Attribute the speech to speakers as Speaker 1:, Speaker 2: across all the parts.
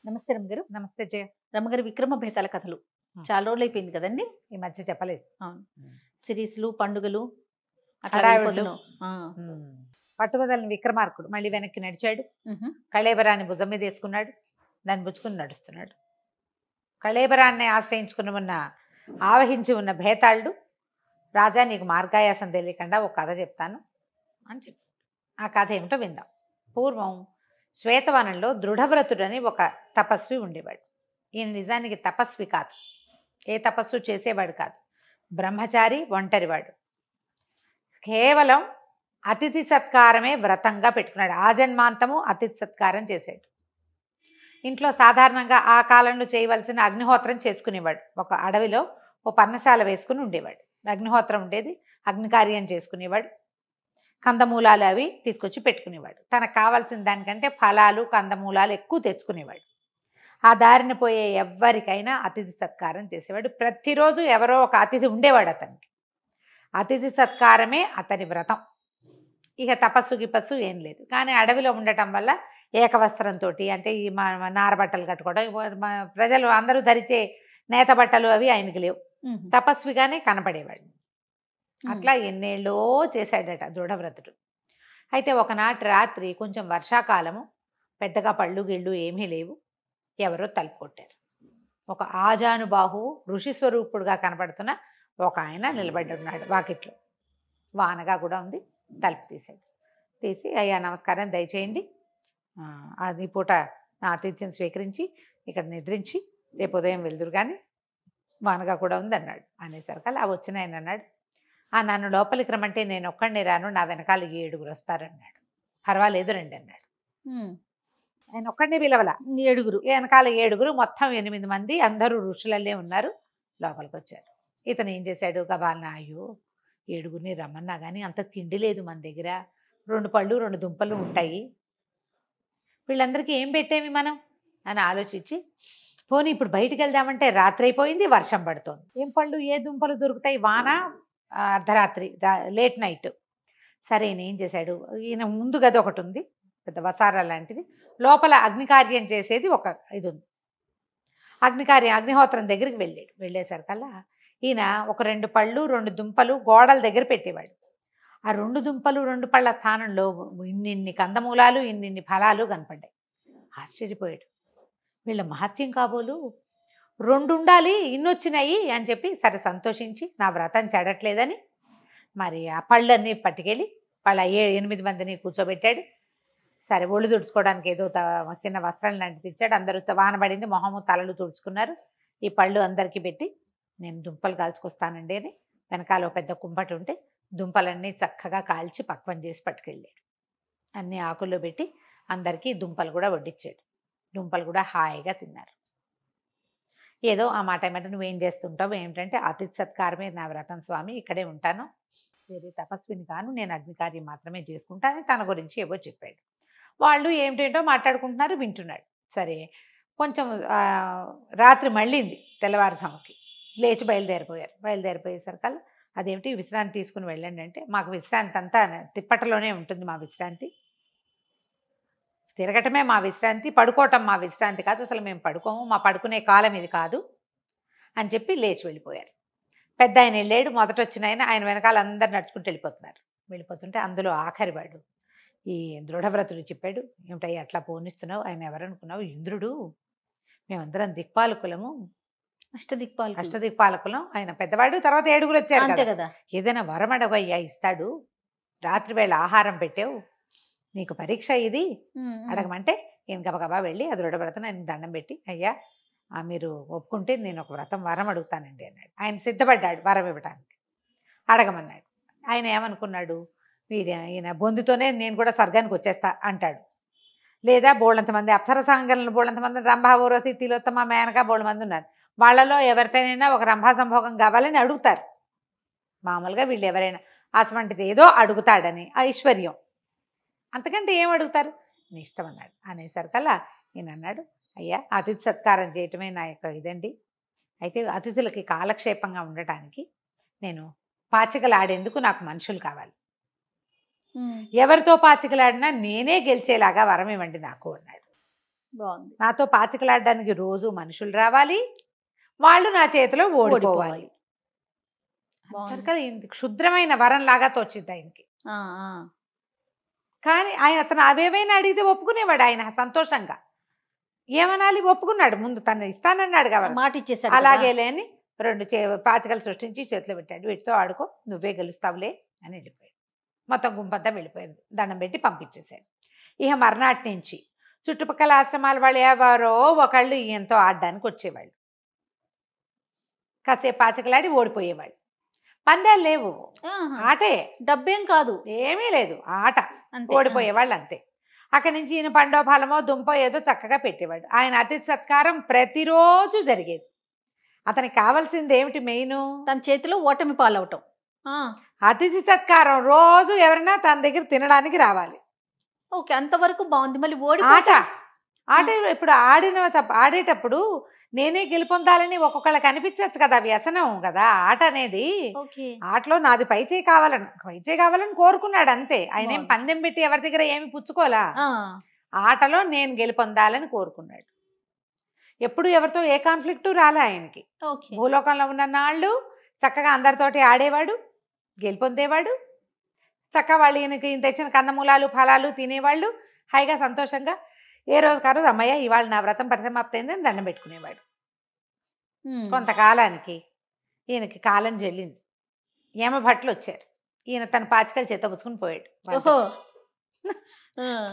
Speaker 1: నమస్తే రమ్మగారు.
Speaker 2: నమస్తే జయ.
Speaker 1: రమ్మగారు, విక్రమ భేతాల కథలు చాలా రోజులు అయిపోయింది కదండి.
Speaker 2: ఈ మధ్య చెప్పలేదు.
Speaker 1: అవును, సిరీస్లు, పండుగలు అట్లా
Speaker 2: హడావిడులు.
Speaker 1: వెళ్ళిపోతున్నాం.
Speaker 2: పట్టుబదలని విక్రమార్కుడు మళ్ళీ వెనక్కి నడిచాడు. కళేబరాన్ని భుజం మీద వేసుకున్నాడు. దాన్ని పుచ్చుకుని నడుస్తున్నాడు. కళేబరాన్ని ఆశ్రయించుకుని ఉన్న ఆవహించి ఉన్న భేతాళుడు, రాజా నీకు మార్గాయాసం తెలియకుండా ఒక కథ చెప్తాను అని చెప్పి ఆ కథ ఏమిటో విందాం. పూర్వం శ్వేతవనంలో దృఢవ్రతుడని ఒక తపస్వి ఉండేవాడు. ఈయన నిజానికి తపస్వి కాదు, ఏ తపస్సు చేసేవాడు కాదు, బ్రహ్మచారి, ఒంటరివాడు. కేవలం అతిథి సత్కారమే వ్రతంగా పెట్టుకున్నాడు. ఆజన్మాంతము అతిథి సత్కారం చేశాడు. ఇంట్లో సాధారణంగా ఆ కాలంలో చేయవలసిన అగ్నిహోత్రం చేసుకునేవాడు. ఒక అడవిలో ఓ పర్ణశాల వేసుకుని ఉండేవాడు. అగ్నిహోత్రం ఉండేది, అగ్నికార్యం చేసుకునేవాడు. కందమూలాలు అవి తీసుకొచ్చి పెట్టుకునేవాడు. తనకు కావాల్సిన దానికంటే ఫలాలు, కందమూలాలు ఎక్కువ తెచ్చుకునేవాడు. ఆ దారిని పోయే ఎవ్వరికైనా అతిథి సత్కారం చేసేవాడు. ప్రతిరోజు ఎవరో ఒక అతిథి ఉండేవాడు అతనికి. అతిథి సత్కారమే అతని వ్రతం. ఇక తపస్సు గిపస్సు ఏం లేదు. కానీ అడవిలో ఉండటం వల్ల ఏకవస్త్రంతో, అంటే ఈ నార బట్టలు కట్టుకోవడం, ప్రజలు అందరూ ధరిచే నేత బట్టలు అవి ఆయనకి లేవు. తపస్విగానే కనపడేవాడు. అట్లా ఎన్నేళ్ళో చేశాడట దృఢవ్రతుడు. అయితే ఒకనాటి రాత్రి కొంచెం వర్షాకాలము, పెద్దగా పళ్ళు గిళ్ళు ఏమీ లేవు. ఎవరో తలుపు కొట్టారు. ఒక ఆజానుబాహు ఋషి స్వరూపుడుగా కనపడుతున్న ఒక ఆయన నిలబడి ఉన్నాడు వాకిట్లో. వానగా కూడా ఉంది. తలుపు తీశాడు. తీసి, అయ్యా నమస్కారం, దయచేయండి, అది పూట నా ఆతిథ్యం స్వీకరించి ఇక్కడ నిద్రించి రేపు ఉదయం వెళ్దురు కానీ వానగా కూడా ఉంది అన్నాడు. అనేసరికల్లా వచ్చిన ఆయన అన్నాడు, నన్ను లోపలికి రమ్మంటే నేను ఒక్కడిని రాను, నా వెనకాల 7 వస్తారన్నాడు. పర్వాలేదు రండి అన్నాడు. ఆయన ఒక్కడినే పిలవల, 7 వెనకాల 7, మొత్తం 8 మంది, అందరూ ఋషులల్లే ఉన్నారు. లోపలికి వచ్చారు. ఇతను ఏం చేశాడు, గబాలన, అయ్యో 7 రమ్మన్నా కానీ అంత తిండి లేదు మన దగ్గర, 2 పళ్ళు 2 దుంపలు ఉంటాయి, వీళ్ళందరికీ ఏం పెట్టేమి మనం అని ఆలోచించి, పోనీ ఇప్పుడు బయటికి వెళ్దామంటే రాత్రి అయిపోయింది, వర్షం పడుతోంది, ఏం పళ్ళు ఏ దుంపలు దొరుకుతాయి, వాన, అర్ధరాత్రి, లేట్ నైట్. సరే ఈయన ఏం చేశాడు, ఈయన ముందు గది ఒకటి ఉంది, పెద్ద వసారా లాంటిది, లోపల అగ్నికార్యం చేసేది ఒక ఇది ఉంది. అగ్నిహోత్రం దగ్గరికి వెళ్ళాడు. వెళ్ళేసరికల్లా ఈయన ఒక 2 పళ్ళు 2 దుంపలు గోడల దగ్గర పెట్టేవాడు. ఆ 2 దుంపలు 2 పళ్ళ స్థానంలో ఇన్నిన్ని కందమూలాలు, ఇన్నిన్ని ఫలాలు కనపడ్డాయి. ఆశ్చర్యపోయాడు. వీళ్ళ మహత్యం కాబోలు, 2 ఉండాలి, ఇన్నొచ్చినాయి అని చెప్పి సరే సంతోషించి, నా వ్రతం చెడట్లేదని మరి ఆ పళ్ళన్నీ పట్టుకెళ్ళి వాళ్ళ 8 మందిని కూర్చోబెట్టాడు. సరే ఒళ్ళు తుడుచుకోవడానికి ఏదో చిన్న వస్త్రం లాంటిది ఇచ్చాడు. అందరూ వానబడింది, మొహము తలలు తుడుచుకున్నారు. ఈ పళ్ళు అందరికీ పెట్టి, నేను దుంపలు కాల్చుకొస్తానండి అని వెనకాల పెద్ద కుంపటి ఉంటే దుంపలన్నీ చక్కగా కాల్చి పక్వం చేసి పట్టుకెళ్ళాడు. అన్ని ఆకుల్లో పెట్టి అందరికీ దుంపలు కూడా వడ్డించాడు. దుంపలు కూడా హాయిగా తిన్నారు. ఏదో ఆ మాట ఏమంటే, నువ్వేం చేస్తుంటావు ఏమిటంటే, అతిథి సత్కారమే నా వ్రతం స్వామి, ఇక్కడే ఉంటాను, వేరే తపస్విని కాను, నేను అగ్నికార్యం మాత్రమే చేసుకుంటానని తన గురించి ఏవో చెప్పాడు. వాళ్ళు ఏమిటేంటో మాట్లాడుకుంటున్నారు, వింటున్నాడు. సరే కొంచెం రాత్రి మళ్ళీంది, తెల్లవారుజాముకి లేచి బయలుదేరిపోయేసరికల్లా, అదేమిటి విశ్రాంతి తీసుకుని వెళ్ళండి అంటే, మాకు విశ్రాంతి అంతా తిప్పటలోనే ఉంటుంది, మా విశ్రాంతి తిరగటమే మా విశ్రాంతి, పడుకోవటం మా విశ్రాంతి కాదు, అసలు మేము పడుకోము, మా పడుకునే కాలం ఇది కాదు అని చెప్పి లేచి వెళ్ళిపోయారు. పెద్ద ఆయన వెళ్ళాడు. మొదట వచ్చిన ఆయన వెనకాల అందరు నడుచుకుంటూ వెళ్ళిపోతుంటే అందులో ఆఖరి వాడు ఈ దృఢవ్రతుడు చెప్పాడు, ఏమిటయ్యా అట్లా పోనిస్తున్నావు, ఆయన ఎవరనుకున్నావు, ఇంద్రుడు, మేమందరం దిక్పాలకులము, అష్టదిక్పాలకులం, ఆయన పెద్దవాడు. తర్వాత 7 వచ్చారు
Speaker 1: అంతే కదా.
Speaker 2: ఏదైనా వరం అడగయ్యా ఇస్తాడు, రాత్రి వేళ ఆహారం పెట్టావు, నీకు పరీక్ష ఇది, అడగమంటే ఈయన గబగబా వెళ్ళి ఆ దృఢవ్రతం ఆయన దండం పెట్టి, అయ్యా మీరు ఒప్పుకుంటే నేను ఒక వరం అడుగుతానండి అన్నాడు. ఆయన సిద్ధపడ్డాడు వరం ఇవ్వడానికి. అడగమన్నాడు. ఆయన ఏమనుకున్నాడు, ఈయన బొందుతోనే నేను కూడా స్వర్గానికి వచ్చేస్తా అంటాడు, లేదా బోళ్ళంతమంది అప్సరసాంగలను, బోళ్ళంతమంది రంభా, ఊర్వశి, తిలోత్తమ, మేనక బోళ్ళమంది ఉన్నారు, వాళ్ళలో ఎవరితోనైనా ఒక రంభా సంభోగం కావాలని అడుగుతారు మామూలుగా. వీళ్ళు ఎవరైనా అటువంటిది ఏదో అడుగుతాడని ఐశ్వర్యం, అంతకంటే ఏం అడుగుతారు, నీ ఇష్టం అన్నాడు. అనేసరికల్లా ఈయన అన్నాడు, అయ్యా అతిథి సత్కారం చేయటమే నా యొక్క ఇదండి, అయితే అతిథులకి కాలక్షేపంగా ఉండటానికి నేను పాచికలాడేందుకు నాకు మనుషులు కావాలి, ఎవరితో పాచికలాడినా నేనే గెలిచేలాగా వరం ఇవ్వండి నాకు అన్నాడు.
Speaker 1: బాగుంది.
Speaker 2: నాతో పాచికలాడడానికి రోజు మనుషులు రావాలి, వాళ్ళు నా చేతిలో ఓడిపోవాలి.
Speaker 1: బాగుంది.
Speaker 2: సరికదా ఇంత క్షుద్రమైన వరం లాగా తోచింది ఆయనకి.
Speaker 1: ఆ, ఆ.
Speaker 2: కానీ అతను అవేవైనా అడిగితే ఒప్పుకునేవాడు ఆయన సంతోషంగా. ఏమనాలి, ఒప్పుకున్నాడు. ముందు తను ఇస్తానన్నాడు కాబట్టి
Speaker 1: మాట ఇచ్చేసాడు కదా.
Speaker 2: అలాగే లేని 2 పాచికలు సృష్టించి చేతిలో పెట్టాడు. వీటితో ఆడుకో, నువ్వే గెలుస్తావులే అని వెళ్ళిపోయాడు. మొత్తం గుంపంతా వెళ్ళిపోయింది. దండం పెట్టి పంపించేశాడు. ఇక మర్నాటి నుంచి చుట్టుపక్కల ఆశ్రమాల వాళ్ళు ఎవరో ఒకళ్ళు ఈయనతో ఆడడానికి వచ్చేవాళ్ళు. కాసేపు పాచికలాడి ఓడిపోయేవాళ్ళు. పందాలు లేవు,
Speaker 1: ఆహా.
Speaker 2: ఆటే,
Speaker 1: డబ్బేం కాదు,
Speaker 2: ఏమీ లేదు, ఆట.
Speaker 1: అంతే.
Speaker 2: ఓడిపోయేవాళ్ళు అంతే. అక్కడి నుంచి ఈయన పండో ఫలమో దుంపో ఏదో చక్కగా పెట్టేవాడు. ఆయన అతిథి సత్కారం ప్రతిరోజు జరిగేది. అతనికి కావాల్సింది ఏమిటి మెయిన్?
Speaker 1: తన చేతిలో ఓటమి పాలవటం.
Speaker 2: అతిథి సత్కారం. రోజు ఎవరైనా తన దగ్గర తినడానికి రావాలి.
Speaker 1: ఓకే, అంతవరకు బాగుంది. మళ్ళీ
Speaker 2: ఆట ఆట ఇప్పుడు ఆడేటప్పుడు నేనే గెలుపొందాలని ఒక్కొక్కళ్ళకి అనిపించచ్చు కదా, వ్యసనం కదా ఆట అనేది.
Speaker 1: ఓకే.
Speaker 2: ఆటలో నాది పైచేయి కావాలని కోరుకున్నాడు అంతే. ఆయన ఏం పందెం పెట్టి ఎవరి దగ్గర ఏమి పుచ్చుకోలా. ఆటలో నేను గెలుపొందాలని కోరుకున్నాడు. ఎప్పుడు ఎవరితో ఏ కాన్ఫ్లిక్టు రాలే ఆయనకి. భూలోకంలో ఉన్న నాళ్ళు చక్కగా అందరితోటి ఆడేవాడు, గెలుపొందేవాడు. చక్కగా వాళ్ళు ఈయనకి తెచ్చిన కందమూలాలు ఫలాలు తినేవాళ్ళు, హాయిగా సంతోషంగా. ఏ రోజు కారోజు అమ్మయ్య ఇవాళ నా వ్రతం పరిసమాప్తయింది అని దండం పెట్టుకునేవాడు. కొంతకాలానికి ఈయనకి కాలం చెల్లింది. భట్లు వచ్చారు. ఈయన తన పాచికలు చేత పుచ్చుకుని పోయాడు.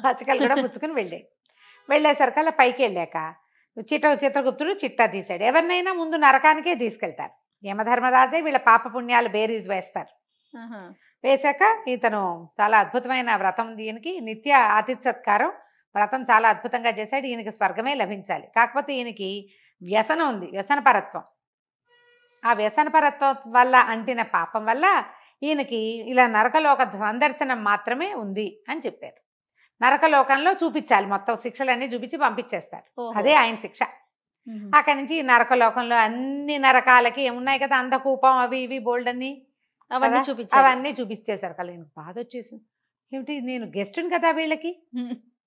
Speaker 2: పాచికలు కూడా పుచ్చుకుని వెళ్ళాడు. వెళ్ళేసరికల్లా పైకి వెళ్ళాక చిత్రగుప్తుడు చిట్టా తీశాడు. ఎవరినైనా ముందు నరకానికే తీసుకెళ్తారు. యమధర్మరాజే వీళ్ళ పాప పుణ్యాలు బేరీజ్ వేస్తారు. వేశాక ఇతను చాలా అద్భుతమైన వ్రతం, దీనికి నిత్య అతిథి సత్కారం వ్రతం చాలా అద్భుతంగా చేశాడు. ఈయనకి స్వర్గమే లభించాలి. కాకపోతే ఈయనకి వ్యసనం ఉంది, వ్యసనపరత్వం. ఆ వ్యసనపరత్వం వల్ల అంటిన పాపం వల్ల ఈయనకి ఇలా నరకలోక సందర్శనం మాత్రమే ఉంది అని చెప్పారు. నరకలోకంలో చూపించాలి, మొత్తం శిక్షలన్నీ చూపించి పంపించేస్తారు. అదే ఆయన శిక్ష. అక్కడి నుంచి ఈ నరకలోకంలో అన్ని నరకాలకి ఏమున్నాయి కదా, అంధకూపం అవి ఇవి బోల్డ్ అన్ని అవన్నీ చూపించేశారు. కదా ఈయనకు బాధ వచ్చేసింది. ఏమిటి, నేను గెస్ట్ని కదా, వీళ్ళకి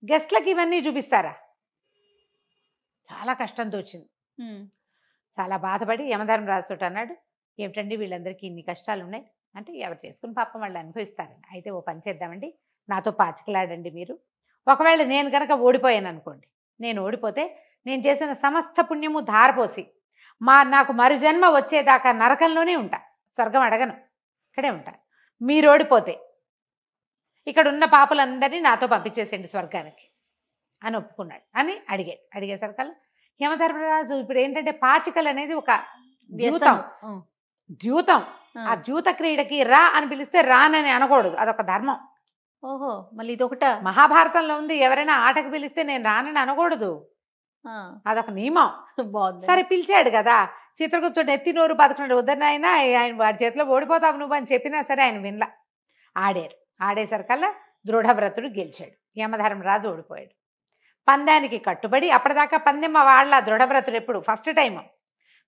Speaker 2: గెస్ట్లకి ఇవన్నీ చూపిస్తారా? చాలా కష్టంతో వచ్చింది. చాలా బాధపడి యమధర్మరాజు తోటి అన్నాడు, ఏమిటండి వీళ్ళందరికీ ఇన్ని కష్టాలు ఉన్నాయి అంటే, ఎవరు చేసుకుని పాపం వాళ్ళు అనుభవిస్తారండి. అయితే ఓ పని చేద్దామండి, నాతో పాచికలాడండి మీరు. ఒకవేళ నేను కనుక ఓడిపోయాను అనుకోండి, నేను ఓడిపోతే నేను చేసిన సమస్త పుణ్యము ధారపోసి నాకు మరుజన్మ వచ్చేదాకా నరకంలోనే ఉంటా, స్వర్గం అడగను, ఇక్కడే ఉంటా. మీరు ఓడిపోతే ఇక్కడ ఉన్న పాపలందరినీ నాతో పంపించేసేయండి స్వర్గానికి అని ఒప్పుకున్నాడు. అని అడిగేసరికల్లా యమధర్మరాజు ఇప్పుడు ఏంటంటే పాచికలు అనేది ఒక ద్యూతం. ఆ ద్యూత క్రీడకి రా అని పిలిస్తే రానని అనకూడదు, అదొక ధర్మం.
Speaker 1: ఓహో, మళ్ళీ ఇదొకట
Speaker 2: మహాభారతంలో ఉంది. ఎవరైనా ఆటకు పిలిస్తే నేను రానని అనకూడదు, అదొక నియమం. సరే పిలిచాడు కదా, చిత్రగుప్తుడు ఎత్తి నోరు బతుకున్నాడు. వద్దనైనా ఆయన వాడి చేతిలో ఓడిపోతావు నువ్వు అని చెప్పినా సరే ఆయన వినలా. ఆడేసరికల్లా దృఢవ్రతుడు గెలిచాడు. యమధర్మరాజు ఓడిపోయాడు. పందానికి కట్టుబడి, అప్పటిదాకా పందెం వాళ్ళ దృఢవ్రతుడు ఎప్పుడు ఫస్ట్ టైం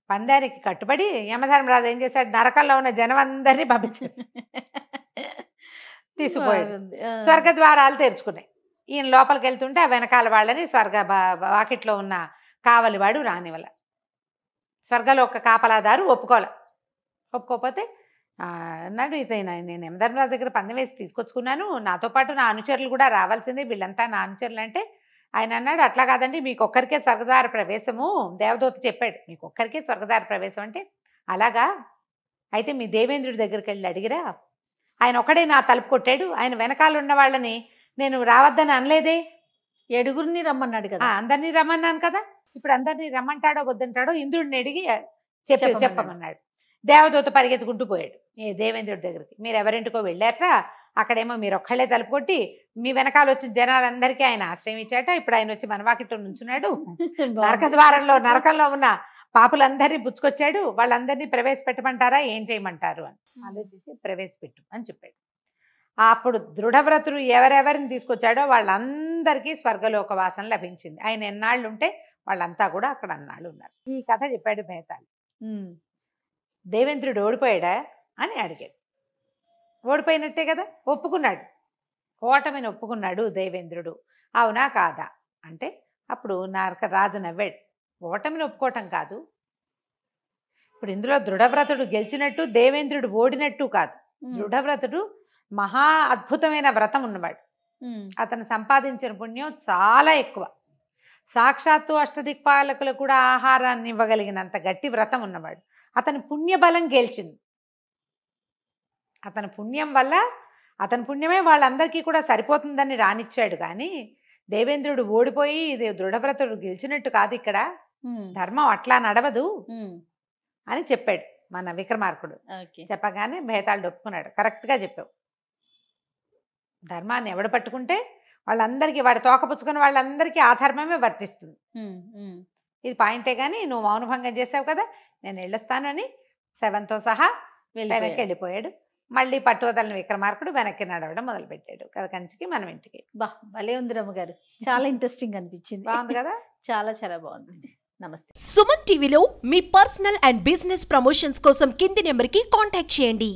Speaker 2: పందానికి కట్టుబడి యమధర్మరాజు ఏం చేశాడు, నరకంలో ఉన్న జనం అందరినీ పంపించేసి తీసుకుపోయాడు. స్వర్గద్వారాలు తెరుచుకున్నాయి. ఈయన లోపలికి వెళ్తుంటే ఆ వెనకాల వాళ్ళని వాకిట్లో ఉన్న కావలివాడు రానివల. స్వర్గలోక కాపలాదారు ఒప్పుకోకపోతే అన్నాడు, నేను యమధర్మరాజు దగ్గర పందెం వేసి తీసుకొచ్చుకున్నాను, నాతో పాటు నా అనుచరులు కూడా రావాల్సిందే, వీళ్ళంతా నా అనుచరులు అంటే ఆయన అన్నాడు, అట్లా కాదండి మీకు ఒక్కరికే స్వర్గద్వార ప్రవేశము, దేవదూత చెప్పాడు మీకు ఒక్కరికే స్వర్గద్వార ప్రవేశం అంటే. అలాగా, అయితే మీ దేవేంద్రుడి దగ్గరికి వెళ్ళి అడిగిరా, ఆయన ఒక్కడే నా తలుపు కొట్టాడు, ఆయన వెనకాల ఉన్న వాళ్ళని నేను రావద్దని అనలేదే,
Speaker 1: 7గురిని రమ్మన్నాడు కదా.
Speaker 2: అందరినీ రమ్మన్నాను కదా, ఇప్పుడు అందరినీ రమ్మంటాడో వద్దంటాడో ఇంద్రుడిని అడిగి చెప్పమన్నాడు. దేవదూత పరిగెత్తుకుంటూ పోయాడు దేవేంద్రుడి దగ్గరికి. మీరు ఎవరింటికో వెళ్ళారట, అక్కడేమో మీరు ఒక్కళ్ళే తలుపు కొట్టి మీ వెనకాల వచ్చిన జనాలందరికీ ఆయన ఆశ్రయం ఇచ్చాట, ఇప్పుడు ఆయన వచ్చి మనవాకిట్లో నుంచున్నాడు, నరకంలో ఉన్న పాపులందరినీ పుచ్చుకొచ్చాడు, వాళ్ళందరినీ ప్రవేశపెట్టమంటారా ఏం చేయమంటారు అని ఆలోచించి ప్రవేశపెట్టు అని చెప్పాడు. అప్పుడు దృఢవ్రతుడు ఎవరెవరిని తీసుకొచ్చాడో వాళ్ళందరికీ స్వర్గలోక వాసన లభించింది. ఆయన ఎన్నాళ్ళు ఉంటే వాళ్ళంతా కూడా అక్కడ అన్నాళ్ళు ఉన్నారు. ఈ కథ చెప్పాడు బేతాళి. దేవేంద్రుడు ఓడిపోయాడా అని అడిగాడు. ఓడిపోయినట్టే కదా, ఒప్పుకున్నాడు, ఓటమిని ఒప్పుకున్నాడు దేవేంద్రుడు. అవునా కాదా అంటే, అప్పుడు రాజు నవ్వాడు. ఓటమిని ఒప్పుకోవటం కాదు, ఇప్పుడు ఇందులో దృఢవ్రతుడు గెలిచినట్టు దేవేంద్రుడు ఓడినట్టు కాదు. దృఢవ్రతుడు మహా అద్భుతమైన వ్రతం ఉన్నవాడు. అతను సంపాదించిన పుణ్యం చాలా ఎక్కువ. సాక్షాత్తు అష్టదిక్పాలకులు కూడా ఆహారాన్ని ఇవ్వగలిగినంత గట్టి వ్రతం ఉన్నవాడు. అతని పుణ్యబలం గెలిచింది. అతని పుణ్యం వల్ల, అతని పుణ్యమే వాళ్ళందరికీ కూడా సరిపోతుందని రానిచ్చాడు. కానీ దేవేంద్రుడు ఓడిపోయి ఇది దృఢవ్రతుడు గెలిచినట్టు కాదు, ఇక్కడ ధర్మం అట్లా నడవదు అని చెప్పాడు మన విక్రమార్కుడు. చెప్పగానే భేతాళుడు ఒప్పుకున్నాడు. కరెక్ట్గా చెప్పావు, ధర్మాన్ని ఎవడు పట్టుకుంటే వాళ్ళందరికీ, వాడి తోకపుచ్చుకుని వాళ్ళందరికీ ఆ ధర్మమే వర్తిస్తుంది. ఇది పాయింటే కానీ నువ్వు మౌనభంగం చేసావు కదా, నేను వెళ్ళొస్తానని శవంతో సహా వెనక్కి వెళ్ళిపోయాడు. మళ్ళీ పట్టువదలని విక్రమార్కుడు వెనక్కి నడవడం మొదలుపెట్టాడు. కథ కంచికి మనం ఇంటికి.
Speaker 1: భలే ఉంది రమ్మగారు, చాలా ఇంట్రెస్టింగ్ అనిపించింది.
Speaker 2: బాగుంది కదా?
Speaker 1: చాలా చాలా బాగుంది. నమస్తే.
Speaker 3: సుమన్ టీవీలో మీ పర్సనల్ అండ్ బిజినెస్ ప్రమోషన్స్ కోసం కింది నెంబర్కి కాంటాక్ట్ చేయండి.